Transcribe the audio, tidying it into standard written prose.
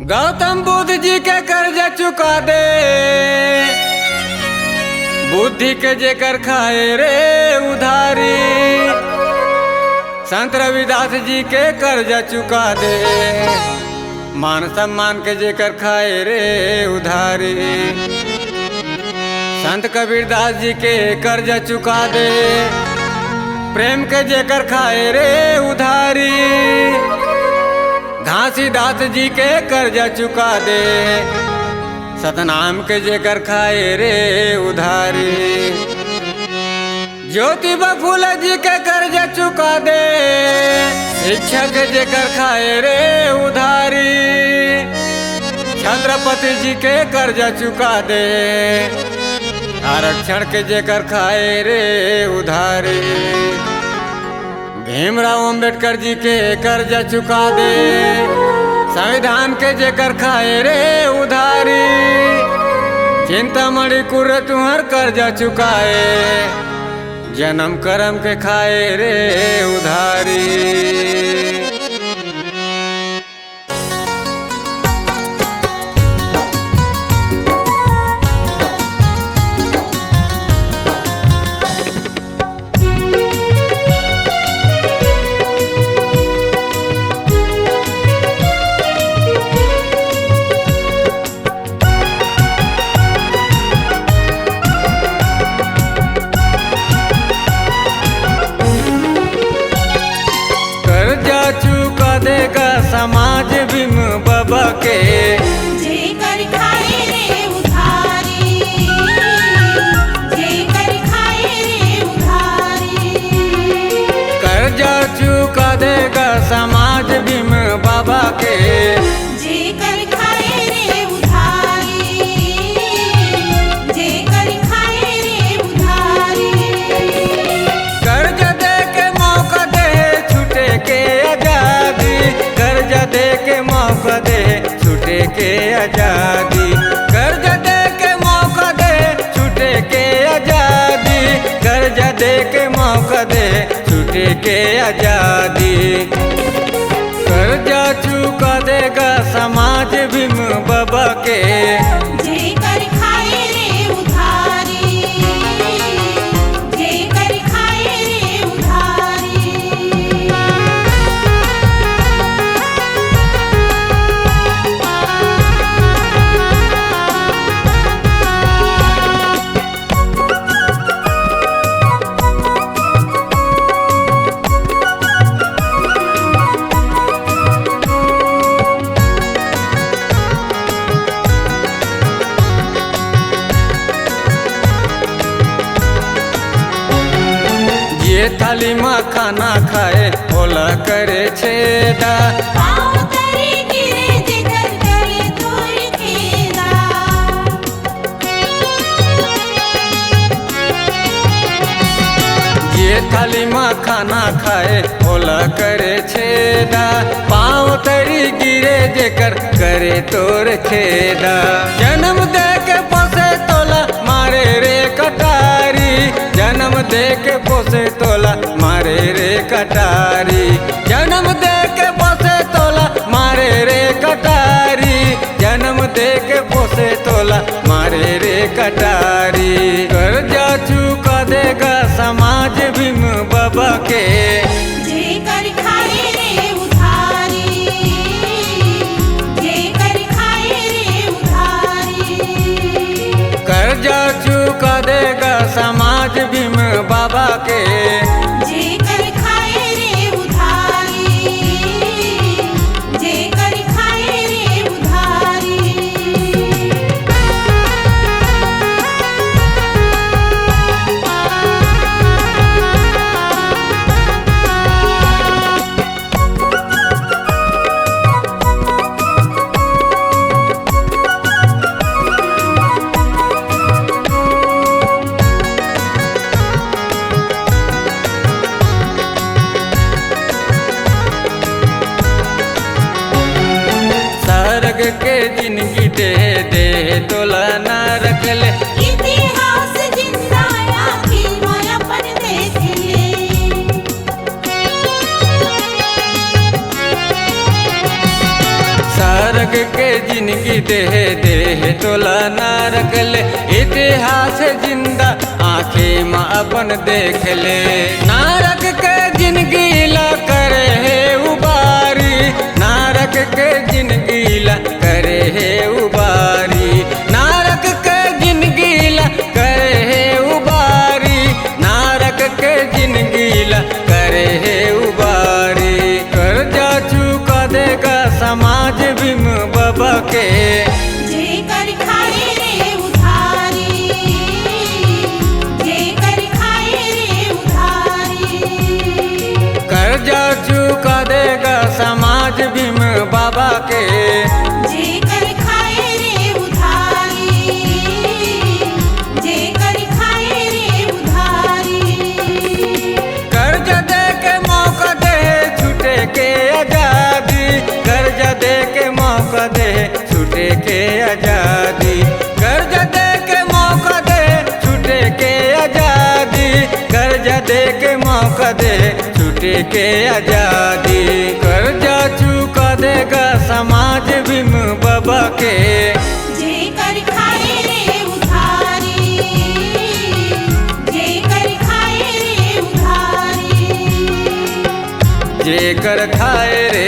गौतम बुद्ध जी के कर्ज चुका दे, बुद्धि के जेकर खाए रे उधारी। संत रविदास जी के कर्ज चुका दे, मान सम्मान के जेकर खाए रे उधारी। संत कबीरदास जी के कर्ज चुका दे, प्रेम के जेकर खाए रे उधारी। घासीदास जी के कर्ज चुका दे, सतनाम के जेकर खाए रे उधारी। ज्योतिबा फूले जी के कर्ज चुका दे, शिक्षा के जेकर खाए रे उधारी। छत्रपति जी के कर्ज चुका दे, आरक्षण के जेकर खाए रे उधारी। भीमराव अंबेडकर जी के कर्ज चुका दे, संविधान के जेकर खाए रे उधारी। चिंतामणि कुर्र तुम्हार कर्ज चुकाए, जन्म कर्म के खाए रे उधारी। देगा समाज भीम बाबा के, जेकर खाए रे उधारी, जेकर खाए रे उधारी। कर्जा चुका देगा समाज भीम बाबा के, जेकर खाए रे उधारी, जेकर खाए रे उधारी। कर्जा दे के मौका दे छूटे के आजादी, कर्जा दे के मौका दे छूटे के आजादी। कर्जा दे के मौका दे छूटे के आजादी, कर्जा दे के मौका दे छूटे के आजादी। कर्जा चुका देगा समाज भीम बाबा के, जेकर खाए रे उधारी, जेकर खाए रे उधारी। ये थाली में खाना खाए ओला करे छेदा। पाँव तरे गिरे जेकर करे तोर खेदा। ये थाली में खाना खाए ओला करे छेदा। पाँव तरी गिरे जेकर करे तोर खेदा। जन्म दे के पोसे तोला मारे रे कटारी, जन्म दे के पोसे तोला मारे रे कटारी। जन्म दे के पोसे तोला मारे रे कटारी, जन्म दे के पोसे तोला मारे रे कटारी। कर्जा चुका देगा समाज भीम बाबा के, जेकर खाए रे उधारी, जेकर खाए रे उधारी। कर्जा चुका देगा समाज भीम बाबा के, जेकर खाए रे उधारी, जेकर खाए रे उधारी। स्वर्ग के जिंदगी दे दे तोला न रखले। इतिहास जिंदा आखिर में अपन देख ले। स्वर्ग के जिंदगी देह देह तोला नारक ले इतिहास जिंदा आँखें में अपन देख ले नारक के जिंदगी ला करे है उबारी नारक के जिंदगी ला करे है उबारी नारक के जिंदगी ला करे है उबारी नारक के जिंदगी ला करे है उबारी कर्जा चुका देगा समाज भीम बाबा के जेकर खाए रे उधारी जेकर खाए रे उधारी कर्जा चुका देगा समाज भीम बाबा के जेकर खाए रे उधारी जेकर खाए रे उधारी कर्जा दे के मौका दे छूटे के आजादी कर्जा दे के मौका दे छूटे के आजादी कर्जा दे के मौका दे छूटे के आजादी कर्जा दे के मौका दे छूटे के आजादी कर्जा चुका देगा समाज भीम बाबा के जेकर खाए रे उधारी जेकर खाए रे उधारी जेकर खाए रे